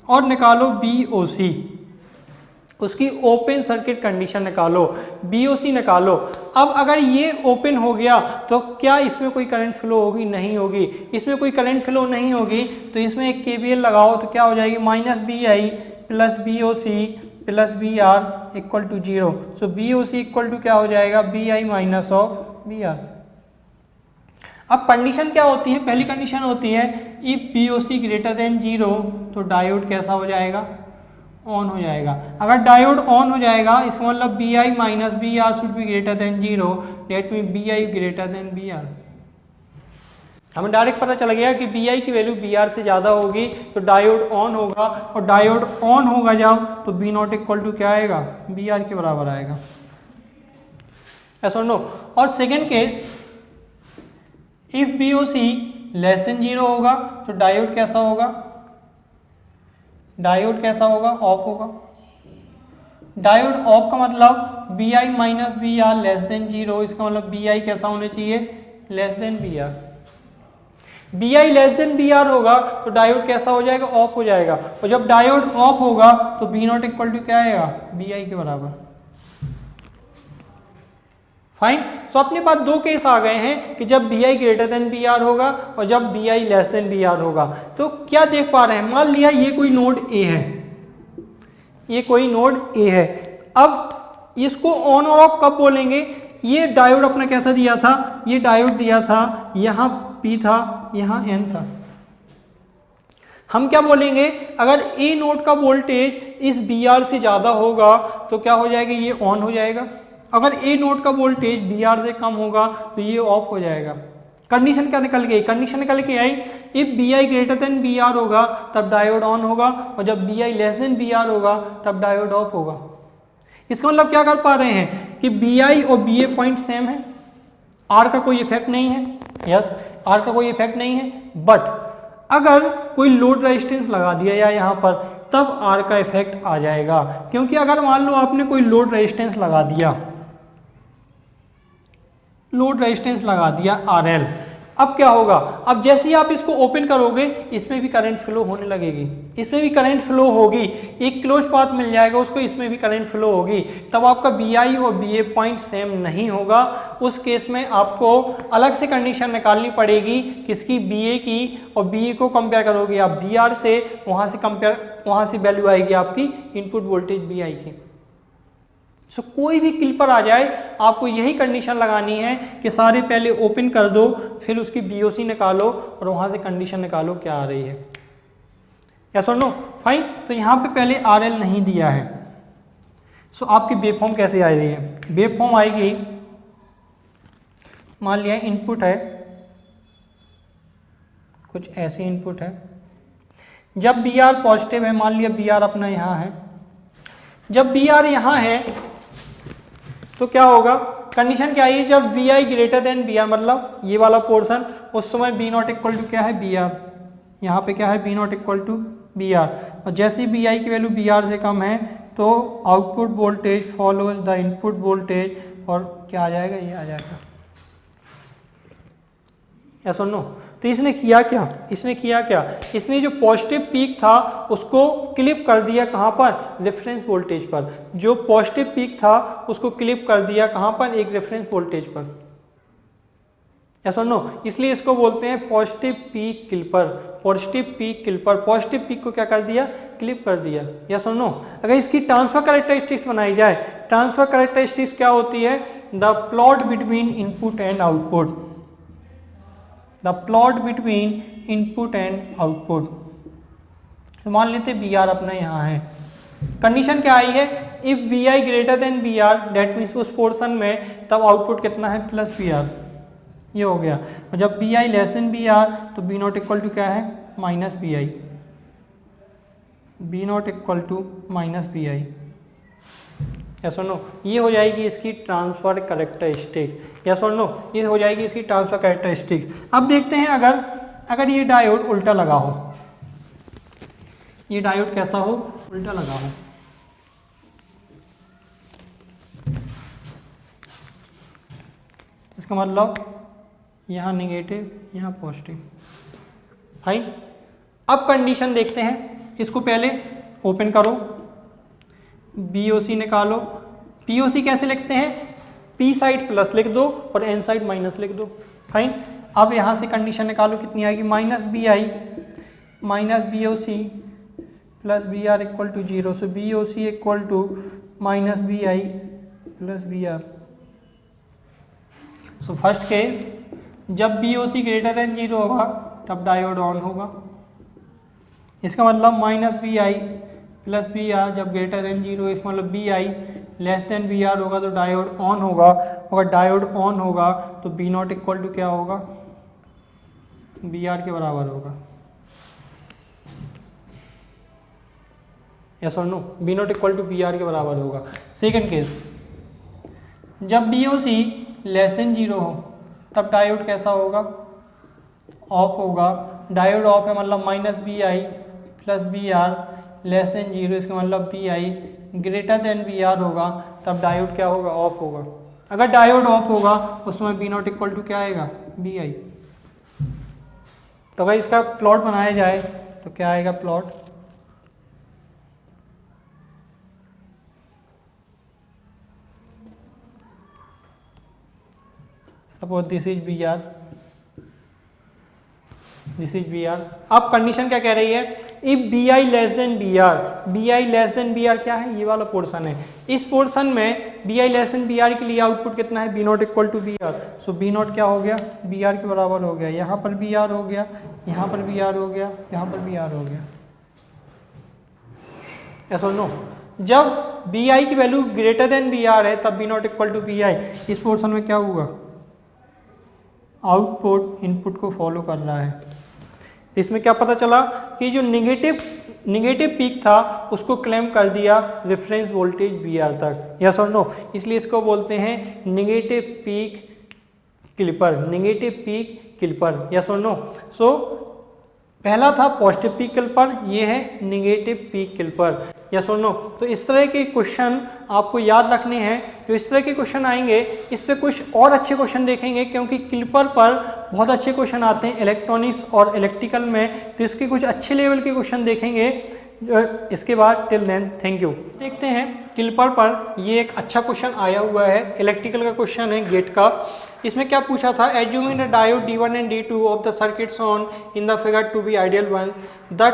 S1: और निकालो BOC, उसकी ओपन सर्किट कंडीशन निकालो, BOC निकालो। अब अगर ये ओपन हो गया तो क्या इसमें कोई करंट फ्लो होगी, नहीं होगी। इसमें कोई करंट फ्लो नहीं होगी तो इसमें एक KVL लगाओ तो क्या हो जाएगी, -BI + BOC + BR equal to 0। So BOC equal to क्या हो जाएगा, BI - BR। अब कंडीशन क्या होती है, पहली कंडीशन होती है इफ BOC > 0, तो डायोड कैसा हो जाएगा, ऑन हो जाएगा। अगर डायोड ऑन हो जाएगा इसका मतलब B I minus V R should be greater than zero, that mean V I greater than B R. हमें डायरेक्ट पता चल गया कि बी आई की वैल्यू बी आर से ज़्यादा होगी तो डायोड ऑन होगा, और डायोड ऑन होगा जब तो बी नॉट इक्वल टू क्या आएगा, बी आर के बराबर आएगा। ऐसा नो। और second case, if V O C less than zero होगा तो डायोड कैसा होगा, डायोड कैसा होगा, ऑफ होगा। डायोड ऑफ का मतलब B I minus V R less than zero, इसका मतलब बी आई कैसा होना चाहिए, less than B R. B I less than B R होगा तो डायोड कैसा हो जाएगा, ऑफ हो जाएगा, और जब डायोड ऑफ होगा तो बी नॉट इक्वल टू क्या आएगा, बी आई के बराबर। फाइन। तो अपने पास दो केस आ गए हैं कि जब B I greater than B R होगा और जब B I less than B R होगा। तो क्या देख पा रहे हैं, मान लिया ये कोई नोड ए है, ये कोई नोड ए है। अब इसको ऑन और ऑफ कब बोलेंगे, ये डायोड अपना कैसा दिया था, ये डायोड दिया था, यहाँ P था, यहाँ N था। हम क्या बोलेंगे, अगर ए नोड का वोल्टेज इस बी आर से ज़्यादा होगा तो क्या हो जाएगा, ये ऑन हो जाएगा। अगर ए नोड का वोल्टेज बी आर से कम होगा तो ये ऑफ हो जाएगा। कंडीशन क्या निकल गई, कंडीशन निकल के आई if B I greater than B R होगा तब डायोड ऑन होगा, और जब B I less than B R होगा तब डायोड ऑफ होगा। इसका मतलब क्या कर पा रहे हैं कि बी आई और बी ए पॉइंट सेम है, आर का कोई इफेक्ट नहीं है, यस आर का कोई इफेक्ट नहीं है, बट अगर कोई लोड रेजिस्टेंस लगा दिया या यहाँ पर तब आर का इफेक्ट आ जाएगा। क्योंकि अगर मान लो आपने कोई लोड रेजिस्टेंस लगा दिया, लोड रेजिस्टेंस लगा दिया आर एल, अब क्या होगा, अब जैसे ही आप इसको ओपन करोगे इसमें भी करंट फ्लो होने लगेगी, इसमें भी करंट फ्लो होगी, एक क्लोज पाथ मिल जाएगा उसको, इसमें भी करंट फ्लो होगी। तब आपका बी आई और बी ए पॉइंट सेम नहीं होगा। उस केस में आपको अलग से कंडीशन निकालनी पड़ेगी, किसकी, बी ए की, और बी ए को कंपेयर करोगे आप बी आर से, वहाँ से वैल्यू आएगी आपकी इनपुट वोल्टेज बी आई की। सो कोई भी क्लिपर आ जाए आपको यही कंडीशन लगानी है कि सारे पहले ओपन कर दो, फिर उसकी बीओसी निकालो और वहाँ से कंडीशन निकालो क्या आ रही है। यस और नो, फाइन। तो यहाँ पे पहले आरएल नहीं दिया है, सो आपकी वेवफॉर्म कैसे आ रही है, वेवफॉर्म आएगी, मान लिया इनपुट है, कुछ ऐसी इनपुट है, जब बी आर पॉजिटिव है, मान लिया बी आर अपना यहाँ है, जब बी आर यहाँ है तो क्या होगा, कंडीशन क्या है, जब V I greater than B R, मतलब ये वाला पोर्शन, उस समय बी नॉट इक्वल टू क्या है, बी आर, यहाँ पे क्या है, B not equal to B R, और जैसे बी आई की वैल्यू बी आर से कम है तो output voltage follows the input voltage, और क्या आ जाएगा, ये आ जाएगा। यस और नो। तो इसने किया क्या, इसने जो पॉजिटिव पीक था उसको क्लिप कर दिया कहाँ पर, रेफरेंस वोल्टेज पर। जो पॉजिटिव पीक था उसको क्लिप कर दिया कहाँ पर, एक रेफरेंस वोल्टेज पर। यस और नो। इसलिए इसको बोलते हैं positive peak clipper, positive peak clipper. Positive peak को क्या कर दिया, क्लिप कर दिया। यस और नो। अगर इसकी ट्रांसफर कैरेक्टरिस्टिक्स बनाई जाए, ट्रांसफर कैरेक्टरिस्टिक्स क्या होती है, the plot between input and output, the plot between input and output. तो मान लेते बी आर अपना यहाँ है, कंडीशन क्या आई है, if B I greater than B R, that means उस पोर्शन में तब आउटपुट कितना है, प्लस बी आर, ये हो गया। और जब B I less than B R तो बी नॉट इक्वल टू क्या है, minus B I, B not equal to minus B I. Yes और नो, ये हो जाएगी इसकी ट्रांसफर कैरेक्टरिस्टिक्स। यस और नो, ये हो जाएगी इसकी ट्रांसफर कैरेक्टरिस्टिक्स। अब देखते हैं अगर ये डायोड उल्टा लगा हो, ये डायोड कैसा हो, उल्टा लगा हो, इसका मतलब यहाँ निगेटिव, यहाँ पॉजिटिव। फाइन। अब कंडीशन देखते हैं, इसको पहले ओपन करो, BOC निकालो। POC कैसे लिखते हैं, P साइड प्लस लिख दो और N साइड माइनस लिख दो। फाइन। अब यहाँ से कंडीशन निकालो, कितनी आएगी, minus B I minus BOC plus B R equal to zero. So BOC equal to minus B I plus B R. So first case, जब BOC ग्रेटर देन जीरो होगा तब डायोड ऑन होगा, इसका मतलब minus B I plus B R जब greater than zero, इसका मतलब B I less than B R होगा तो डायोड ऑन होगा। अगर डायोड ऑन होगा तो बी नॉट इक्वल टू क्या होगा, बी आर के बराबर होगा। यस और no, B not equal to B R के बराबर होगा। सेकंड केस, जब B O C less than zero हो तब डायोड कैसा होगा, ऑफ होगा। डायोड ऑफ है मतलब minus B I plus B R less than zero, इसका मतलब B I greater than B R होगा, तब डायोड क्या होगा, ऑफ होगा। अगर डायोड ऑफ होगा उसमें बी नॉट इक्वल टू क्या आएगा, बी आई। तो अगर इसका प्लॉट बनाया जाए तो क्या आएगा plot, suppose this is B R, this is B R. अब कंडीशन क्या कह रही है, if B I less than B R, B I less than B R क्या है, ये वाला पोर्शन है। इस पोर्शन में B I less than B R के लिए आउटपुट कितना है, B not equal to B R. So B not क्या हो गया, बी आर के बराबर हो गया। यहाँ पर बी आर हो गया, यहाँ पर बी आर हो गया, यहाँ पर बी आर हो गया। यस और नो, जब बी आई की value greater than B R है तब B not equal to B I. इस पोर्शन में क्या होगा, आउटपुट इनपुट को फॉलो कर रहा है। इसमें क्या पता चला कि जो निगेटिव पीक था उसको क्लेम कर दिया रेफरेंस वोल्टेज बी आर तक। यस और नो, इसलिए इसको बोलते हैं negative peak clipper, negative peak clipper. Yes और नो, सो पहला था पॉजिटिव पीक क्लिपर, ये है निगेटिव पीक क्लिपर। यस और नो, तो इस तरह के क्वेश्चन आपको याद रखने हैं। जो इस तरह के क्वेश्चन आएंगे इस पे कुछ और अच्छे क्वेश्चन देखेंगे, क्योंकि क्लिपर पर बहुत अच्छे क्वेश्चन आते हैं इलेक्ट्रॉनिक्स और इलेक्ट्रिकल में, तो इसके कुछ अच्छे लेवल के क्वेश्चन देखेंगे इसके बाद। Till then thank you. देखते हैं क्लिपर पर, ये एक अच्छा क्वेश्चन आया हुआ है, इलेक्ट्रिकल का क्वेश्चन है गेट का। इसमें क्या पूछा था, assuming the diode D1 and D2 off the circuits on in the figure to be ideal one, the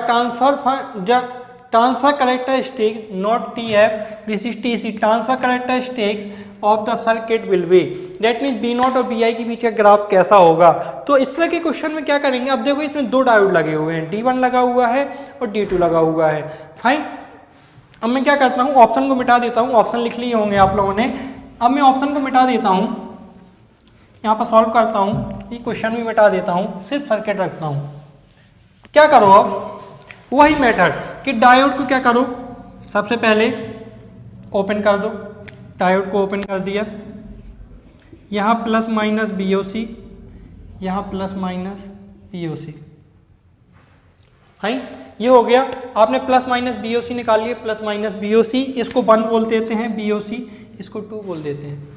S1: transfer characteristic not TF, this is TC, transfer characteristics of the circuit will be, that means B0 और BI के बीच का graph कैसा होगा। तो इस तरह के question में क्या करेंगे, अब देखो इसमें दो डायोड लगे हुए हैं, D1 लगा हुआ है और D2 लगा हुआ है। फाइन, अब मैं क्या करता हूँ, ऑप्शन को मिटा देता हूँ। ऑप्शन लिख लिए होंगे आप लोगों ने, अब मैं ऑप्शन को मिटा देता हूँ, यहाँ पर सॉल्व करता हूँ, ये क्वेश्चन भी मिटा देता हूँ, सिर्फ सर्किट रखता हूँ। क्या करो अब, वही मेथड कि डायोड को क्या करो, सबसे पहले ओपन कर दो, डायोड को ओपन कर दिया, यहाँ प्लस माइनस बी ओ सी, यहाँ प्लस माइनस बी ओ सी, है ये हो गया। आपने प्लस माइनस बी ओ सी निकाल लिए, प्लस माइनस बी ओ सी, इसको 1 बोल देते हैं, बी ओ सी इसको 2 बोल देते हैं।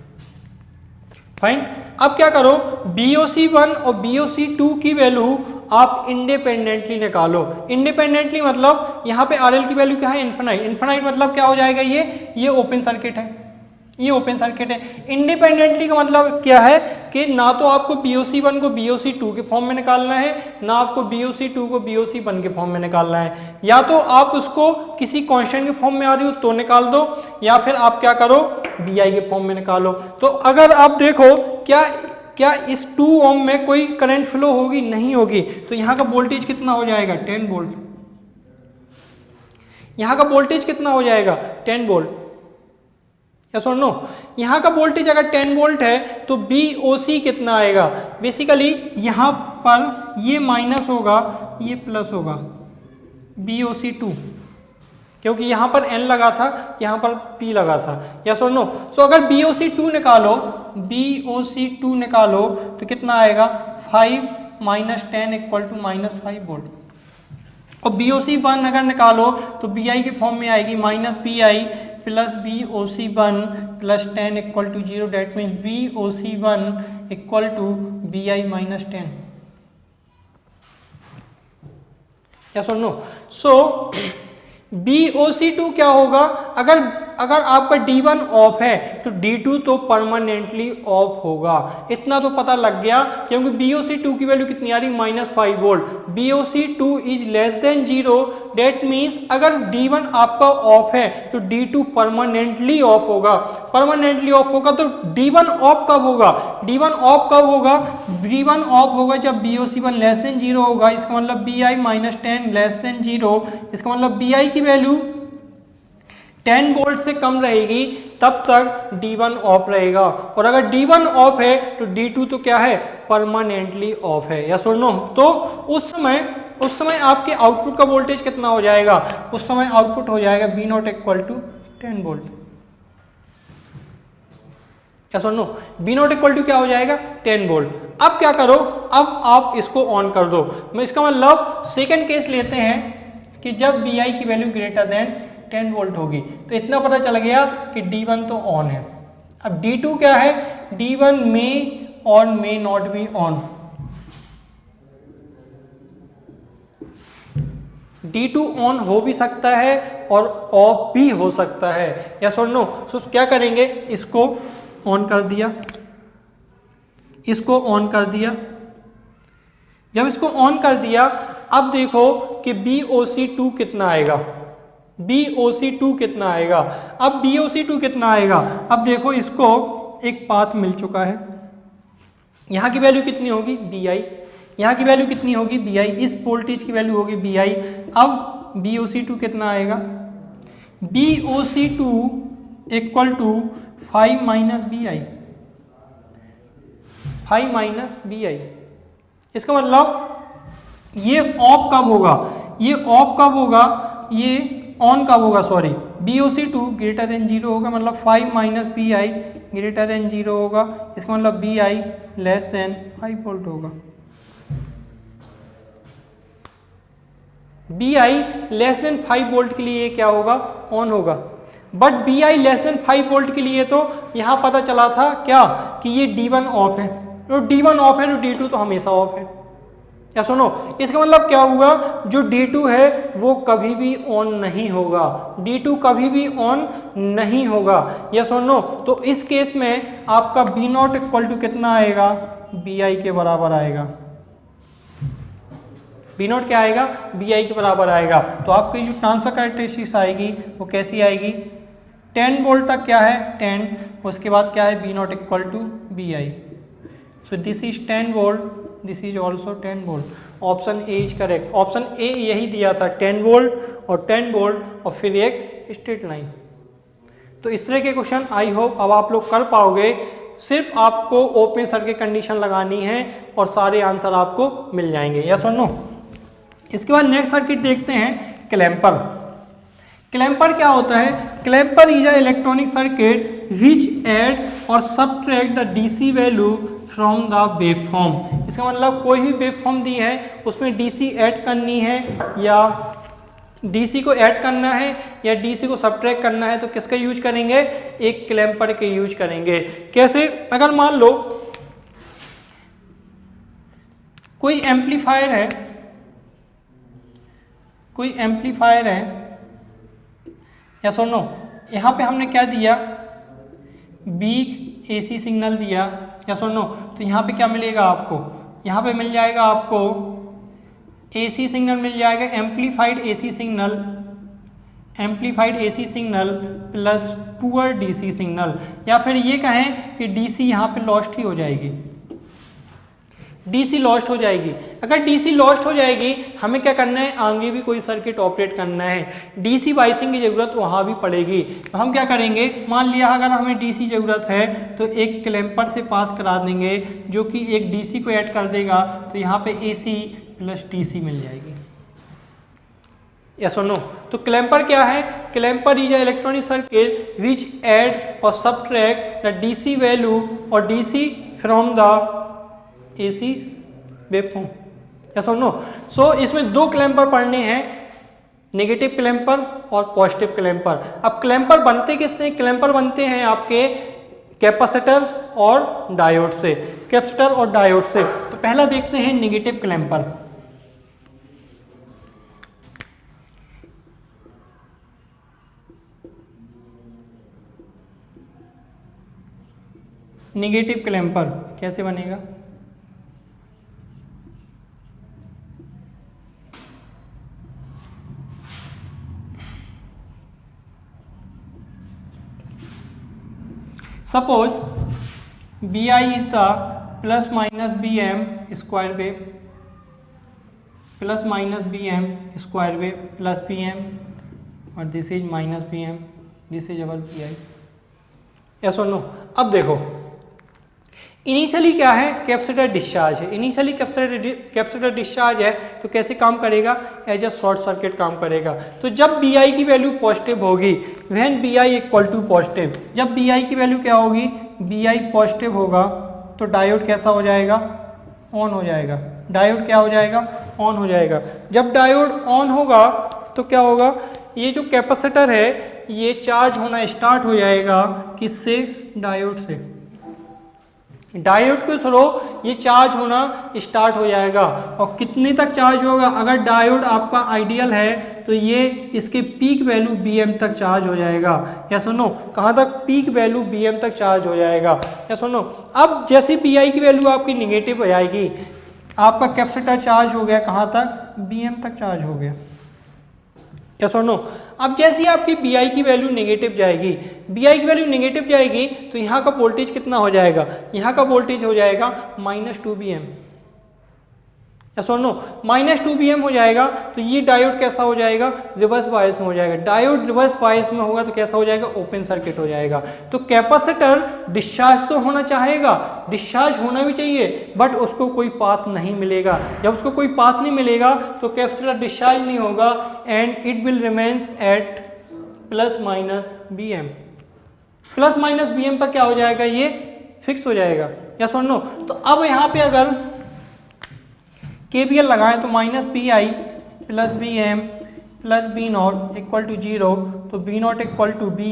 S1: फाइन, अब क्या करो, BOC1 और BOC2 की वैल्यू आप इंडिपेंडेंटली निकालो। इंडिपेंडेंटली मतलब यहाँ पे RL की वैल्यू क्या है, इन्फिनाइट। इन्फिनाइट मतलब क्या हो जाएगा, ये ओपन सर्किट है, ये ओपन सर्किट है। इंडिपेंडेंटली का मतलब क्या है कि ना तो आपको BOC1 को BOC2 के फॉर्म में निकालना है, ना आपको BOC2 को BOC1 के फॉर्म में निकालना है। या तो आप उसको किसी कांस्टेंट के फॉर्म में आ रही हो तो निकाल दो, या फिर आप क्या करो, BI के फॉर्म में निकालो। तो अगर आप देखो क्या इस 2 ओम में कोई करंट फ्लो होगी, नहीं होगी, तो यहाँ का वोल्टेज कितना हो जाएगा, 10 वोल्ट। यहाँ का वोल्टेज कितना हो जाएगा, 10 वोल्ट। यस और नो, यहाँ का वोल्टेज अगर 10 वोल्ट है तो BOC कितना आएगा, बेसिकली यहाँ पर ये माइनस होगा, ये प्लस होगा, BOC2, क्योंकि यहाँ पर N लगा था, यहाँ पर P लगा था। यस और नो, सो अगर BOC2 निकालो, BOC2 निकालो तो कितना आएगा, 5 माइनस 10 इक्वल टू -5 वोल्ट। और BOC1 अगर निकालो तो BI के फॉर्म में आएगी, minus BI plus BOC1 plus 10 equal to 0, that means BOC1 equal to BI minus 10। Yes और नो, सो BOC2 क्या होगा, अगर आपका D1 ऑफ है तो D2 तो परमानेंटली ऑफ होगा। इतना तो पता लग गया, क्योंकि BOC2 की वैल्यू कितनी आ रही, -5 volt. BOC2 is less than 0, that means अगर D1 आपका ऑफ है तो D2 परमानेंटली ऑफ होगा। परमानेंटली ऑफ होगा तो D1 ऑफ कब होगा, D1 ऑफ कब होगा, D1 ऑफ होगा जब BOC1 लेस देन 0 होगा। इसका मतलब BI -10 लेस देन 0, इसका मतलब BI की वैल्यू 10 वोल्ट से कम रहेगी तब तक D1 ऑफ रहेगा, और अगर D1 ऑफ है तो D2 तो क्या है, परमानेंटली ऑफ है। या सुन लो, तो उस समय आपके आउटपुट का वोल्टेज कितना हो जाएगा, उस समय आउटपुट हो जाएगा B0 इक्वल टू 10 वोल्ट। या सुन लो, B0 इक्वल टू क्या हो जाएगा, 10 वोल्ट। अब क्या करो, अब आप इसको ऑन कर दो। मैं इसका मतलब सेकंड केस लेते हैं कि जब BI की वैल्यू ग्रेटर देन 10 वोल्ट होगी, तो इतना पता चल गया कि D1 तो ऑन है। अब D2 क्या है, D1 में और may not be on. D2 on हो भी सकता है और ऑफ भी हो सकता है। या सुन लो, तो क्या करेंगे, इसको ऑन कर दिया, इसको ऑन कर दिया। जब इसको ऑन कर दिया, अब देखो कि BOC2 कितना आएगा, BOC2 कितना आएगा। अब BOC2 कितना आएगा, अब देखो इसको एक पाथ मिल चुका है। यहाँ की वैल्यू कितनी होगी, BI, यहाँ की वैल्यू कितनी होगी, BI, इस वोल्टेज की वैल्यू होगी BI। अब BOC2 कितना आएगा, BOC2 equal to 5 minus BI, 5 minus BI। इसका मतलब ये ऑफ कब होगा, ये ऑफ कब होगा, ये ऑन कब होगा, सॉरी, BOC2 ग्रेटर देन 0 होगा, मतलब 5 माइनस BI ग्रेटर देन 0 होगा। इसका मतलब BI लेस देन 5 वोल्ट होगा। BI लेस देन 5 वोल्ट के लिए क्या होगा, ऑन होगा। But BI less than 5 volt के लिए तो यहाँ पता चला था क्या, कि ये D1 ऑफ है, तो D1 ऑफ है तो D2 तो हमेशा ऑफ है। या सुनो, इसका मतलब क्या हुआ, जो D2 है वो कभी भी ऑन नहीं होगा, D2 कभी भी ऑन नहीं होगा। या सुनो, तो इस केस में आपका B0 इक्वल टू कितना आएगा, BI के बराबर आएगा। B0 क्या आएगा, BI के बराबर आएगा। तो आपकी जो ट्रांसफर कैरेक्टरिस्टिक्स आएगी वो कैसी आएगी, 10 वोल्ट तक क्या है 10, उसके बाद क्या है B0 equal to BI। So this is 10 volt, this is also 10 volt. Option A is correct. Option A यही दिया था, 10 वोल्ट और 10 वोल्ट और फिर एक स्ट्रेट लाइन। तो इस तरह के क्वेश्चन आई होप अब आप लोग कर पाओगे। सिर्फ आपको ओपन सर्किट कंडीशन लगानी है और सारे आंसर आपको मिल जाएंगे। या सुनो, इसके बाद नेक्स्ट सर्किट देखते हैं, क्लैंपर। क्लैंपर क्या होता है, clamper is a electronic circuit which add और subtract the DC value from the waveform. इसका मतलब कोई भी वेवफॉर्म दी है उसमें DC ऐड करनी है या DC को ऐड करना है या DC को सबट्रैक्ट करना है, तो किसका यूज करेंगे, एक क्लैंपर के यूज करेंगे। कैसे, अगर मान लो कोई एम्पलीफायर है, कोई एम्पलीफायर है, या सुनो, यहाँ पे हमने क्या दिया, वीक AC सिग्नल दिया। या सुनो, तो यहाँ पे क्या मिलेगा आपको, यहाँ पे मिल जाएगा आपको AC सिग्नल मिल जाएगा, amplified AC signal, amplified AC signal plus poor DC signal. या फिर ये कहें कि DC यहाँ पे लॉस्ट ही हो जाएगी, DC लॉस्ट हो जाएगी। अगर DC लॉस्ट हो जाएगी, हमें क्या करना है, आगे भी कोई सर्किट ऑपरेट करना है, DC बाइसिंग की ज़रूरत वहाँ भी पड़ेगी। तो हम क्या करेंगे, मान लिया अगर हमें DC ज़रूरत है तो एक क्लैंपर से पास करा देंगे जो कि एक DC को ऐड कर देगा, तो यहाँ पे AC प्लस DC मिल जाएगी। या सुनो, तो क्लैंपर क्या है, clamper is a electronic circuit which add और सबट्रैक्ट द DC वैल्यू और DC from the AC waveform. या सुनो, सो इसमें दो क्लैंपर पढ़ने हैं, नेगेटिव क्लैंपर और पॉजिटिव क्लैंपर। अब क्लैंपर बनते किससे, क्लैंपर बनते हैं आपके कैपेसिटर और डायोड से, कैपेसिटर और डायोड से। तो पहला देखते हैं नेगेटिव क्लैंपर। नेगेटिव क्लैंपर कैसे बनेगा, suppose BI is the plus minus BM square wave, plus minus BM square wave plus BM, और this is minus BM this is our P I. Yes और no. अब देखो initially क्या है, capacitor discharge है। Initially capacitor discharge है तो कैसे काम करेगा, एज अ शॉर्ट सर्किट काम करेगा। तो जब बी आई की वैल्यू पॉजिटिव होगी, when B I equal to positive, जब बी आई की वैल्यू क्या होगी, बी आई पॉजिटिव होगा तो डायोड कैसा हो जाएगा, ऑन हो जाएगा। डायोड क्या हो जाएगा, ऑन हो जाएगा। जब डायोड ऑन होगा तो क्या होगा, ये जो कैपेसिटर है ये चार्ज होना स्टार्ट हो जाएगा, किससे, डायोड से। डायोड के थ्रू ये चार्ज होना स्टार्ट हो जाएगा। और कितने तक चार्ज होगा, अगर डायोड आपका आइडियल है तो ये इसके पीक वैल्यू Bm तक चार्ज हो जाएगा। या सुनो, कहाँ तक, पीक वैल्यू Bm तक चार्ज हो जाएगा। या सुनो, अब जैसे Bi की वैल्यू आपकी निगेटिव हो जाएगी, आपका कैपेसिटर चार्ज हो गया कहाँ तक, Bm तक चार्ज हो गया। यस और नो। अब जैसे ही आपकी बी आई की वैल्यू नेगेटिव जाएगी, बी आई की वैल्यू नेगेटिव जाएगी तो यहाँ का वोल्टेज कितना हो जाएगा, यहाँ का वोल्टेज हो जाएगा -2 Bm। यस और नो, -2 Bm हो जाएगा तो ये डायोड कैसा हो जाएगा, रिवर्स बायस में हो जाएगा। डायोड रिवर्स बायस में होगा तो कैसा हो जाएगा, ओपन सर्किट हो जाएगा। तो कैपेसिटर डिस्चार्ज तो होना चाहेगा, डिस्चार्ज होना भी चाहिए, बट उसको कोई पाथ नहीं मिलेगा। जब उसको कोई पाथ नहीं मिलेगा तो कैपेसिटर डिस्चार्ज नहीं होगा and it will remains at ± Bm। ± Bm पर क्या हो जाएगा, ये फिक्स हो जाएगा। यस और नो। तो अब यहाँ पे अगर KVL लगाएं तो -Pi + Bm + B0 equal to 0, तो B0 equal to Bi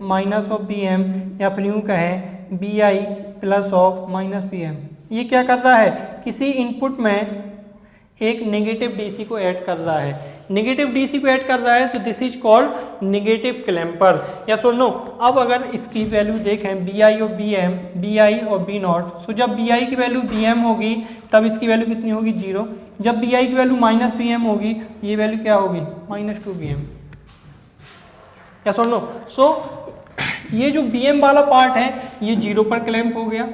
S1: minus of Bm, या फिर यूँ कहें Bi प्लस ऑफ -Bm। ये क्या कर रहा है, किसी इनपुट में एक नेगेटिव डीसी को ऐड कर रहा है। नेगेटिव डीसी को ऐड कर रहा है, सो this is called negative clamper. या सो नो। अब अगर इसकी वैल्यू देखें Bi और Bm, Bi और B0, सो जब Bi की वैल्यू Bm होगी तब इसकी वैल्यू कितनी होगी, 0। जब Bi की वैल्यू -Bm होगी, ये वैल्यू क्या होगी, -2 Bm। या सो नो। सो ये जो Bm वाला पार्ट है ये 0 पर क्लैम्प हो गया,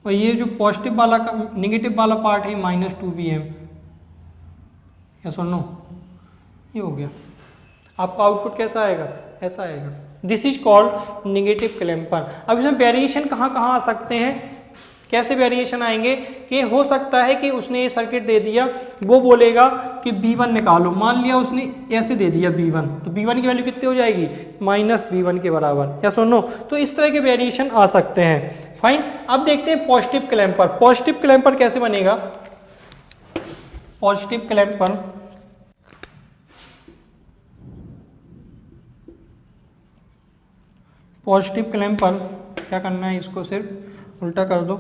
S1: और ये जो पॉजिटिव वाला नेगेटिव वाला पार्ट है -2 Bm। या सो नो, ये हो गया। आपका आउटपुट कैसा आएगा, ऐसा आएगा। This is called negative clamper. अब इसमें वेरिएशन कहाँ कहाँ आ सकते हैं, कैसे वेरिएशन आएंगे, कि हो सकता है कि उसने ये सर्किट दे दिया, वो बोलेगा कि B1 निकालो, मान लिया उसने ऐसे दे दिया B1, तो B1 की वैल्यू कितनी हो जाएगी, -B1 के बराबर। या सुनो, तो इस तरह के वेरिएशन आ सकते हैं। फाइन। अब देखते हैं पॉजिटिव क्लैम्पर। पॉजिटिव क्लैम्पर कैसे बनेगा, पॉजिटिव क्लैम्पर क्या करना है, इसको सिर्फ उल्टा कर दो,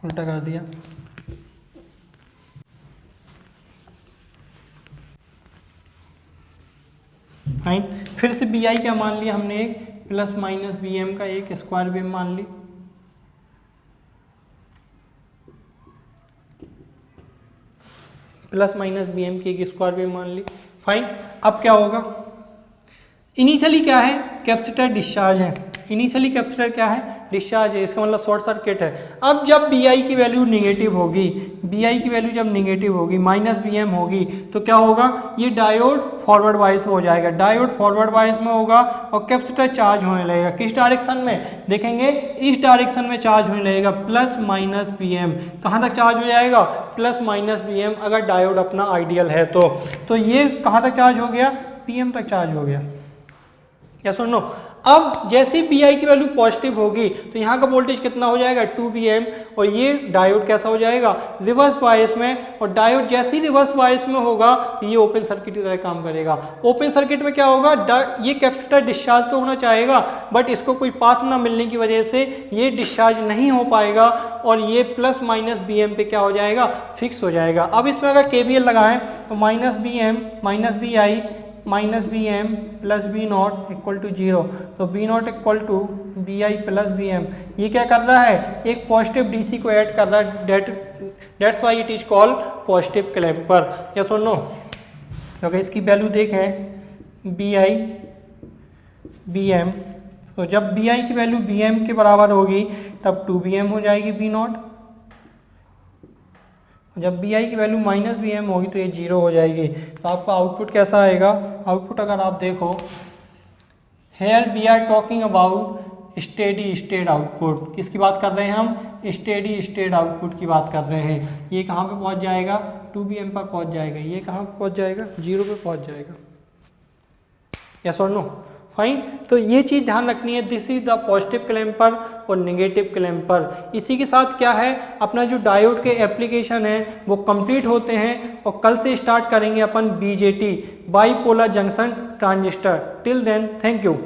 S1: उल्टा कर दिया। फाइन। फिर से बी आई क्या मान लिया हमने, एक ± Bm का एक स्क्वायर वेव मान ली। ±Bm की एक स्क्वायर वेव मान ली। फाइन। अब क्या होगा, इनिशियली क्या है, कैपेसिटर डिस्चार्ज है। इनिशियली कैपेसिटर क्या है, डिस्चार्ज है, इसका मतलब शॉर्ट सर्किट है। अब जब Bi की वैल्यू नेगेटिव होगी, Bi की वैल्यू जब नेगेटिव होगी, -Bm होगी, तो क्या होगा, ये डायोड फॉरवर्ड वाइज में हो जाएगा। डायोड फॉरवर्ड वाइज में होगा और कैपेसिटर चार्ज होने लगेगा। किस डायरेक्शन में, देखेंगे इस डायरेक्शन में चार्ज होने लगेगा, ±Bm। कहाँ तक चार्ज हो जाएगा, ±Bm, अगर डायोड अपना आइडियल है तो ये कहाँ तक चार्ज हो गया, Pm तक चार्ज हो गया। या सुनो, अब जैसे Bi की वैल्यू पॉजिटिव होगी तो यहाँ का वोल्टेज कितना हो जाएगा, 2 Bm, और ये डायोड कैसा हो जाएगा, रिवर्स बायस में। और डायोड जैसे ही रिवर्स बायस में होगा ये ओपन सर्किट की तरह काम करेगा। ओपन सर्किट में क्या होगा, ये कैपेसिटर डिस्चार्ज तो होना चाहेगा, बट इसको कोई पाथ ना मिलने की वजह से ये डिस्चार्ज नहीं हो पाएगा, और ये ±Bm पे क्या हो जाएगा, फिक्स हो जाएगा। अब इसमें अगर KVL लगाएं तो -Bm -Bi -Bm + B0 equal to 0, तो B0 equal to Bi + Bm। ये क्या कर रहा है, एक पॉजिटिव डीसी को ऐड कर रहा है, that's why it is called positive clamper. या सुनो, अगर इसकी वैल्यू देखें Bi Bm, तो जब Bi की वैल्यू Bm के बराबर होगी तब 2 Bm हो जाएगी B0, जब बी आई की वैल्यू माइनस बी एम होगी तो ये 0 हो जाएगी। तो आपका आउटपुट कैसा आएगा, आउटपुट अगर आप देखो, here we are talking about steady state output, किसकी बात कर रहे हैं हम, स्टेडी स्टेट आउटपुट की बात कर रहे हैं। ये कहाँ पे पहुँच जाएगा, 2bm पर पहुँच जाएगा, ये कहाँ पे पहुँच जाएगा, 0 पे पहुँच जाएगा। यस और नो, फाइन। तो ये चीज़ ध्यान रखनी है, this is the positive clamper और नेगेटिव क्लैम्पर। इसी के साथ क्या है, अपना जो डायोड के एप्लीकेशन है वो कंप्लीट होते हैं और कल से स्टार्ट करेंगे अपन BJT, bipolar junction transistor. Till then thank you.